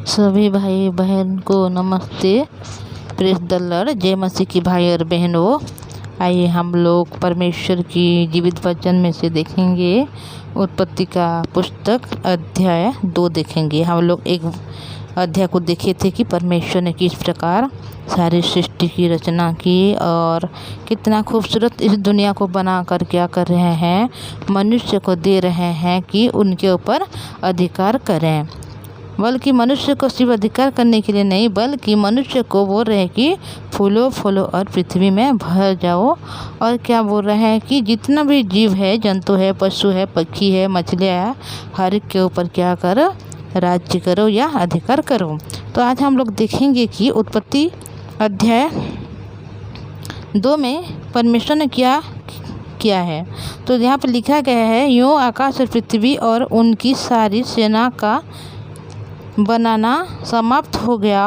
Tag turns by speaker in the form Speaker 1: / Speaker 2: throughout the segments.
Speaker 1: सभी भाई बहन को नमस्ते। प्रेस द लॉर्ड, जय मसीह की भाई और बहनों। आइए हम लोग परमेश्वर की जीवित वचन में से देखेंगे। उत्पत्ति का पुस्तक अध्याय 2 देखेंगे। हम लोग एक अध्याय को देखे थे कि परमेश्वर ने किस प्रकार सारी सृष्टि की रचना की और कितना खूबसूरत इस दुनिया को बना कर क्या कर रहे हैं, मनुष्य को दे रहे हैं कि उनके ऊपर अधिकार करें। बल्कि मनुष्य को सिर्फ अधिकार करने के लिए नहीं, बल्कि मनुष्य को बोल रहे हैं कि फूलो फूलो और पृथ्वी में भर जाओ। और क्या बोल रहे हैं कि जितना भी जीव है, जंतु है, पशु है, पक्षी है, मछलियाँ है, हर एक के ऊपर क्या करो, राज्य करो या अधिकार करो। तो आज हम लोग देखेंगे कि उत्पत्ति अध्याय 2 में परमेश्वर ने क्या किया है। तो यहाँ पर लिखा गया है, यूँ आकाश और पृथ्वी और उनकी सारी सेना का बनाना समाप्त हो गया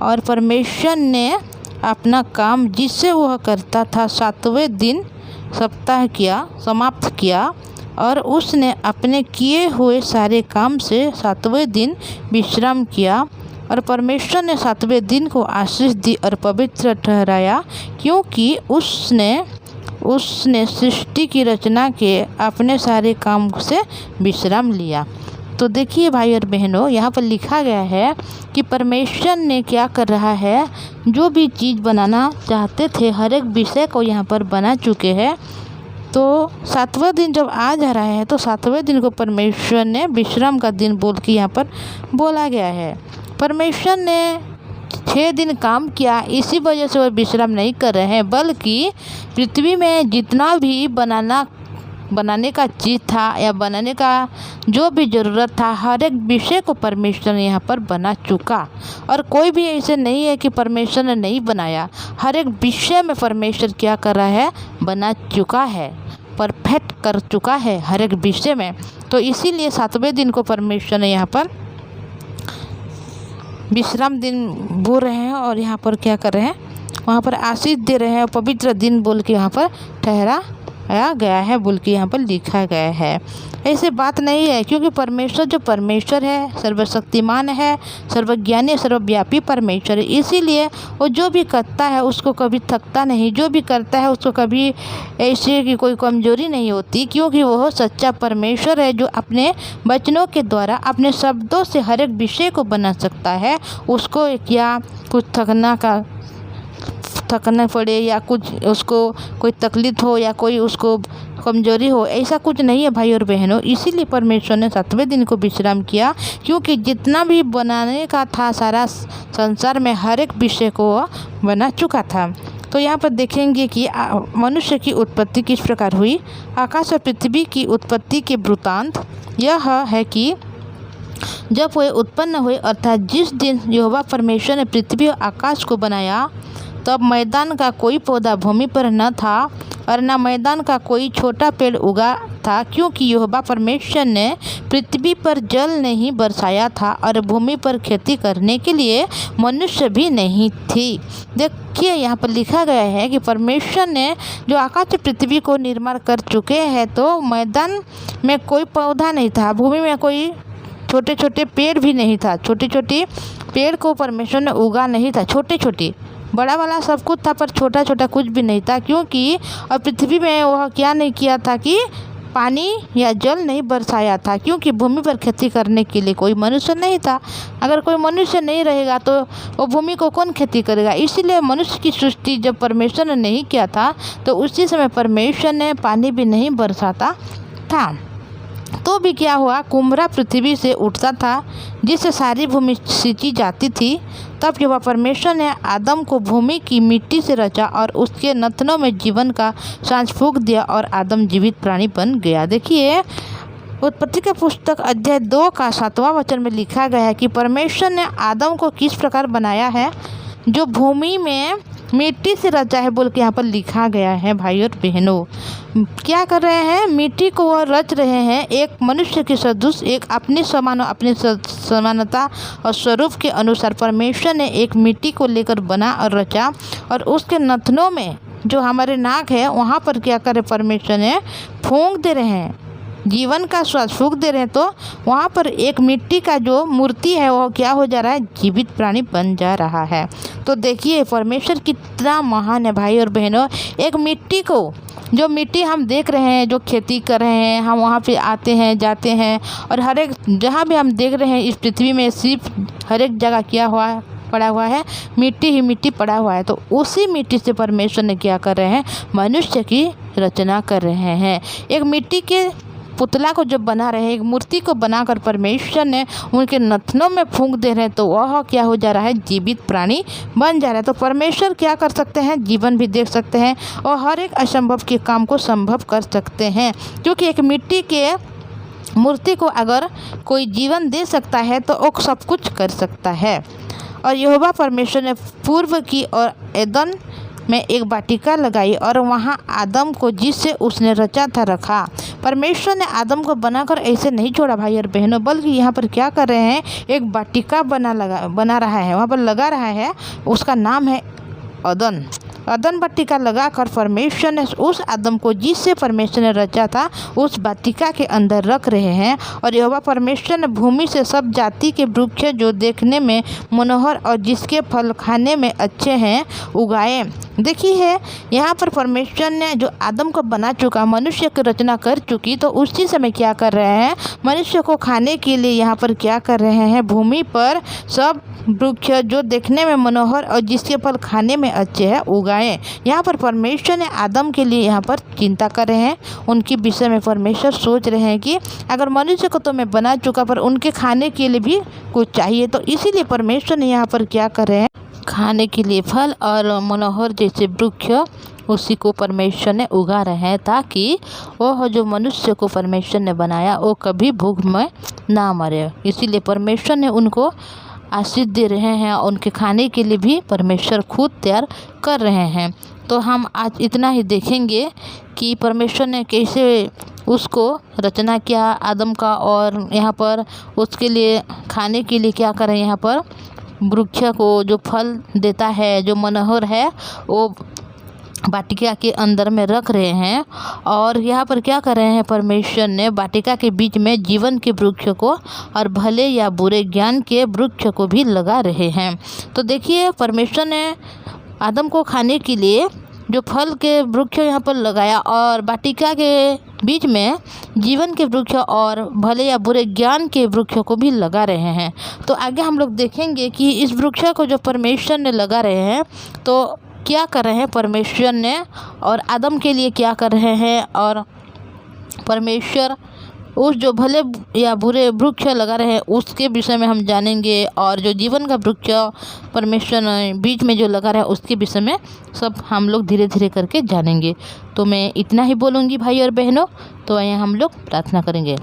Speaker 1: और परमेश्वर ने अपना काम जिससे वह करता था 7वें दिन सप्ताह किया, समाप्त किया। और उसने अपने किए हुए सारे काम से 7वें दिन विश्राम किया। और परमेश्वर ने 7वें दिन को आशीष दी और पवित्र ठहराया, क्योंकि उसने सृष्टि की रचना के अपने सारे काम से विश्राम लिया। तो देखिए भाई और बहनों, यहाँ पर लिखा गया है कि परमेश्वर ने क्या कर रहा है, जो भी चीज़ बनाना चाहते थे हर एक विषय को यहाँ पर बना चुके हैं। तो 7वां दिन जब आ जा रहा है, तो 7वें दिन को परमेश्वर ने विश्राम का दिन बोल के यहाँ पर बोला गया है। परमेश्वर ने 6 दिन काम किया, इसी वजह से वह विश्राम नहीं कर रहे हैं, बल्कि पृथ्वी में जितना भी बनाने का चीज़ था या बनाने का जो भी ज़रूरत था, हर एक विषय को परमेश्वर ने यहाँ पर बना चुका। और कोई भी ऐसे नहीं है कि परमेश्वर ने नहीं बनाया। हर एक विषय में परमेश्वर क्या कर रहा है, बना चुका है, परफेक्ट कर चुका है हर एक विषय में। तो इसीलिए 7वें दिन को परमेश्वर ने यहाँ पर विश्राम दिन बोल रहे हैं और यहाँ पर क्या कर रहे हैं, वहाँ पर आशीष दे रहे हैं। पवित्र दिन बोल के यहाँ पर ठहराया गया है, बोल के यहाँ पर लिखा गया है। ऐसे बात नहीं है, क्योंकि परमेश्वर जो परमेश्वर है, सर्वशक्तिमान है, सर्वज्ञानी, सर्वव्यापी परमेश्वर है। इसीलिए वो जो भी करता है उसको कभी थकता नहीं, जो भी करता है उसको कभी ऐसे की कोई कमजोरी नहीं होती, क्योंकि वह सच्चा परमेश्वर है जो अपने वचनों के द्वारा, अपने शब्दों से हर एक विषय को बना सकता है। उसको क्या कुछ थकना पड़े या कुछ उसको कोई तकलीफ हो या कोई उसको कमजोरी हो, ऐसा कुछ नहीं है भाई और बहनों। इसीलिए परमेश्वर ने 7वें दिन को विश्राम किया, क्योंकि जितना भी बनाने का था सारा संसार में हर एक विषय को बना चुका था। तो यहाँ पर देखेंगे कि मनुष्य की उत्पत्ति किस प्रकार हुई। आकाश और पृथ्वी की उत्पत्ति के वृत्तांत यह है कि जब वे उत्पन्न हुए, अर्थात जिस दिन यहोवा परमेश्वर ने पृथ्वी और आकाश को बनाया, तब मैदान का कोई पौधा भूमि पर न था और न मैदान का कोई छोटा पेड़ उगा था, क्योंकि यहोवा परमेश्वर ने पृथ्वी पर जल नहीं बरसाया था और भूमि पर खेती करने के लिए मनुष्य भी नहीं थी। देखिए यहाँ पर लिखा गया है कि परमेश्वर ने जो आकाश पृथ्वी को निर्माण कर चुके हैं, तो मैदान में कोई पौधा नहीं था, भूमि में कोई छोटे छोटे पेड़ भी नहीं था। छोटे छोटे पेड़ को परमेश्वर ने उगा नहीं था, छोटे छोटे, बड़ा वाला सब कुछ था पर छोटा छोटा कुछ भी नहीं था। क्योंकि और पृथ्वी में वह क्या नहीं किया था कि पानी या जल नहीं बरसाया था, क्योंकि भूमि पर खेती करने के लिए कोई मनुष्य नहीं था। अगर कोई मनुष्य नहीं रहेगा तो वो भूमि को कौन खेती करेगा। इसीलिए मनुष्य की सृष्टि जब परमेश्वर ने नहीं किया था, तो उसी समय परमेश्वर ने पानी भी नहीं बरसाता था। तो भी क्या हुआ, कुम्हरा पृथ्वी से उठता था, जिससे सारी भूमि सींची जाती थी। तब यहोवा परमेश्वर ने आदम को भूमि की मिट्टी से रचा और उसके नथनों में जीवन का सांस फूंक दिया और आदम जीवित प्राणी बन गया। देखिए उत्पत्ति के पुस्तक अध्याय 2 का 7वां वचन में लिखा गया है कि परमेश्वर ने आदम को किस प्रकार बनाया है, जो भूमि में मिट्टी से रचा है, बोल के यहाँ पर लिखा गया है। भाई और बहनों, क्या कर रहे हैं, मिट्टी को वह रच रहे हैं, एक मनुष्य के सदृश, एक अपनी समानता और स्वरूप के अनुसार परमेश्वर ने एक मिट्टी को लेकर बना और रचा। और उसके नथनों में जो हमारे नाक है, वहाँ पर क्या करे, परमेश्वर ने फूंक दे रहे हैं जीवन का श्वास फूंक दे रहे हैं तो वहाँ पर एक मिट्टी का जो मूर्ति है वो क्या हो जा रहा है, जीवित प्राणी बन जा रहा है। तो देखिए परमेश्वर कितना महान है भाई और बहनों। एक मिट्टी को, जो मिट्टी हम देख रहे हैं, जो खेती कर रहे हैं, हम वहाँ पे आते हैं जाते हैं और हर एक जहाँ भी हम देख रहे हैं इस पृथ्वी में सिर्फ हर एक जगह क्या हुआ है, पड़ा हुआ है, मिट्टी ही मिट्टी पड़ा हुआ है। तो उसी मिट्टी से परमेश्वर ने क्या कर रहे हैं, मनुष्य की रचना कर रहे हैं। एक मिट्टी के पुतला को जब बना रहे हैं, एक मूर्ति को बनाकर परमेश्वर ने उनके नथनों में फूंक दे रहे हैं तो वह क्या हो जा रहा है, जीवित प्राणी बन जा रहा है। तो परमेश्वर क्या कर सकते हैं, जीवन भी देख सकते हैं और हर एक असंभव के काम को संभव कर सकते हैं। क्योंकि एक मिट्टी के मूर्ति को अगर कोई जीवन दे सकता है तो वो सब कुछ कर सकता है। और यहोवा परमेश्वर ने पूर्व की और एदन में एक वाटिका लगाई और वहाँ आदम को जिससे उसने रचा था रखा। परमेश्वर ने आदम को बनाकर ऐसे नहीं छोड़ा भाई और बहनों, बल्कि यहाँ पर क्या कर रहे हैं, एक वाटिका बना रहा है, वहाँ पर लगा रहा है, उसका नाम है अदन। अदन वाटिका लगाकर परमेश्वर ने उस आदम को जिससे परमेश्वर ने रचा था उस वाटिका के अंदर रख रहे हैं। और यहोवा परमेश्वर ने भूमि से सब जाति के वृक्ष जो देखने में मनोहर और जिसके फल खाने में अच्छे हैं उगाए। देखिए यहाँ पर परमेश्वर ने जो आदम को बना चुका, मनुष्य की रचना कर चुकी, तो उसी समय क्या कर रहे हैं, मनुष्य को खाने के लिए यहाँ पर क्या कर रहे हैं, भूमि पर सब वृक्ष जो देखने में मनोहर और जिसके फल खाने में अच्छे हैं उगाए। यहाँ पर परमेश्वर ने आदम के लिए यहाँ पर चिंता कर रहे हैं, उनके विषय में परमेश्वर सोच रहे हैं कि अगर मनुष्य को तो मैं बना चुका पर उनके खाने के लिए भी कुछ चाहिए। तो इसीलिए परमेश्वर ने यहाँ पर क्या कर रहे हैं, खाने के लिए फल और मनोहर जैसे वृक्ष उसी को परमेश्वर ने उगा रहे हैं ताकि वह जो मनुष्य को परमेश्वर ने बनाया वो कभी भूख में ना मरे। इसीलिए परमेश्वर ने उनको आशीष दे रहे हैं, उनके खाने के लिए भी परमेश्वर खुद तैयार कर रहे हैं। तो हम आज इतना ही देखेंगे कि परमेश्वर ने कैसे उसको रचना किया आदम का, और यहाँ पर उसके लिए खाने के लिए क्या करें, यहाँ पर वृक्ष को जो फल देता है, जो मनोहर है, वो वाटिका के अंदर में रख रहे हैं। और यहाँ पर क्या कर रहे हैं, परमेश्वर ने वाटिका के बीच में जीवन के वृक्ष को और भले या बुरे ज्ञान के वृक्ष को भी लगा रहे हैं। तो देखिए परमेश्वर ने आदम को खाने के लिए जो फल के वृक्ष यहाँ पर लगाया और वाटिका के बीच में जीवन के वृक्ष और भले या बुरे ज्ञान के वृक्ष को भी लगा रहे हैं। तो आगे हम लोग देखेंगे कि इस वृक्ष को जो परमेश्वर ने लगा रहे हैं तो क्या कर रहे हैं परमेश्वर ने, और आदम के लिए क्या कर रहे हैं, और परमेश्वर उस जो भले या बुरे वृक्ष लगा रहे हैं उसके विषय में हम जानेंगे, और जो जीवन का वृक्ष परमेश्वर बीच में जो लगा रहा है उसके विषय में सब हम लोग धीरे धीरे करके जानेंगे। तो मैं इतना ही बोलूँगी भाई और बहनों। तो आइए हम लोग प्रार्थना करेंगे।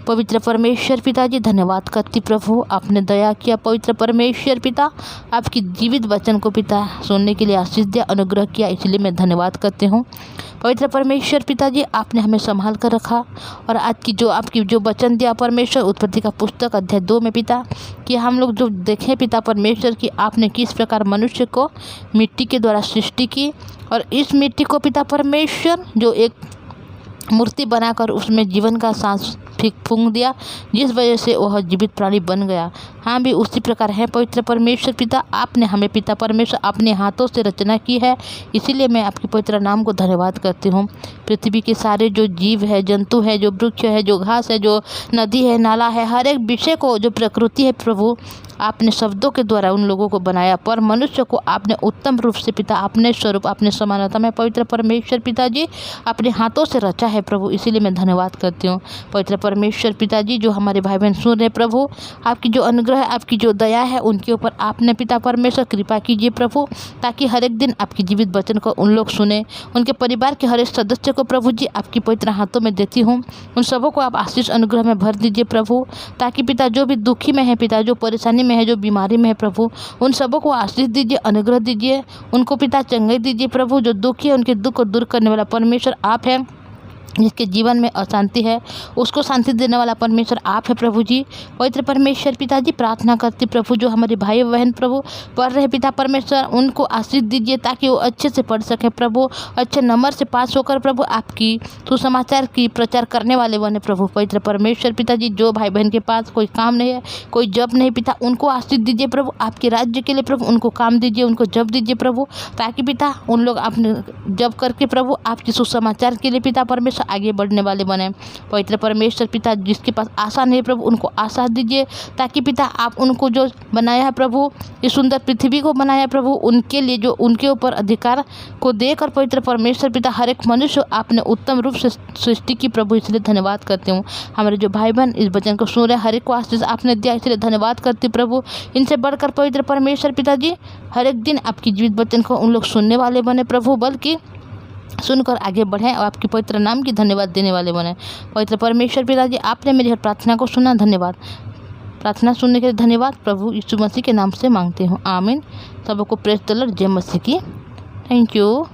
Speaker 1: पवित्र परमेश्वर पिताजी, धन्यवाद करती प्रभु, आपने दया किया। पवित्र परमेश्वर पिता, आपकी जीवित वचन को पिता सुनने के लिए आशीष दिया, अनुग्रह किया, इसलिए मैं धन्यवाद करती हूँ। पवित्र परमेश्वर पिताजी, आपने हमें संभाल कर रखा और आज की जो आपकी जो वचन दिया परमेश्वर, उत्पत्ति का पुस्तक अध्याय 2 में पिता, कि हम लोग जो देखें पिता परमेश्वर कि आपने किस प्रकार मनुष्य को मिट्टी के द्वारा सृष्टि की, और इस मिट्टी को पिता परमेश्वर जो एक मूर्ति बनाकर उसमें जीवन का सांस फूंक दिया, जिस वजह से वह जीवित प्राणी बन गया। हाँ भी उसी प्रकार है पवित्र परमेश्वर पिता, आपने हमें पिता परमेश्वर अपने हाथों से रचना की है, इसीलिए मैं आपके पवित्र नाम को धन्यवाद करती हूँ। पृथ्वी के सारे जो जीव है, जंतु है, जो वृक्ष है, जो घास है, जो नदी है, नाला है, हर एक विषय को जो प्रकृति है प्रभु, आपने शब्दों के द्वारा उन लोगों को बनाया, पर मनुष्य को आपने उत्तम रूप से पिता अपने स्वरूप अपने समानता में पवित्र परमेश्वर पिताजी अपने हाथों से रचा है प्रभु, इसीलिए मैं धन्यवाद करती हूँ। पवित्र परमेश्वर पिताजी, जो हमारे भाई बहन सुन रहे प्रभु, आपकी जो अनुग्रह है, आपकी जो दया है, उनके ऊपर आपने पिता परमेश्वर कृपा कीजिए प्रभु, ताकि हर एक दिन आपकी जीवित वचन को उन लोग सुने। उनके परिवार के हर एक सदस्य को प्रभु जी आपकी पवित्र हाथों में देती हूँ, उन सबों को आप आशीष अनुग्रह में भर दीजिए प्रभु, ताकि पिता जो भी दुखी में है, पिता जो परेशानी में है, जो बीमारी में है प्रभु, उन सबों को आशीष दीजिए, अनुग्रह दीजिए, उनको पिता चंगाई दीजिए प्रभु। जो दुखी है उनके दुख को दूर करने वाला परमेश्वर आप हैं, जिसके जीवन में अशांति है उसको शांति देने वाला परमेश्वर आप है प्रभु जी। पवित्र परमेश्वर पिताजी प्रार्थना करती प्रभु जो हमारे भाई बहन प्रभु पढ़ रहे पिता परमेश्वर उनको आशीष दीजिए ताकि वो अच्छे से पढ़ सके प्रभु, अच्छे नंबर से पास होकर प्रभु आपकी सुसमाचार की प्रचार करने वाले बने प्रभु। पवित्र परमेश्वर पिताजी जो भाई बहन के पास कोई काम नहीं है, कोई जॉब नहीं पिता, उनको आशीष दीजिए प्रभु, आपके राज्य के लिए प्रभु उनको काम दीजिए, उनको जॉब दीजिए प्रभु, ताकि पिता उन लोग अपने जॉब करके प्रभु आपके सुसमाचार के लिए पिता परमेश्वर आगे बढ़ने वाले बने। पवित्र परमेश्वर पिता जिसके पास आशा नहीं प्रभु उनको आशा दीजिए, ताकि पिता आप उनको जो बनाया है प्रभु, इस सुंदर पृथ्वी को बनाया है प्रभु, उनके लिए जो उनके ऊपर अधिकार को देकर पवित्र परमेश्वर पिता हर एक मनुष्य आपने उत्तम रूप से सृष्टि की प्रभु, इसलिए धन्यवाद करती हूँ। हमारे जो भाई बहन इस वचन को सुन रहे हर एक को आशीष आपने दिया, इसलिए धन्यवाद करती प्रभु। इनसे बढ़कर पवित्र परमेश्वर पिताजी हर एक दिन आपकी जीवित वचन को उन लोग सुनने वाले बने प्रभु, बल्कि सुनकर आगे बढ़ें और आपके पवित्र नाम की धन्यवाद देने वाले बने। पवित्र परमेश्वर पिताजी आपने मेरी हर प्रार्थना को सुना, धन्यवाद। प्रार्थना सुनने के लिए धन्यवाद प्रभु यीशु मसीह के नाम से मांगते हूँ, आमीन। सबको प्रेज द लॉर्ड, जय मसीह की। Thank you.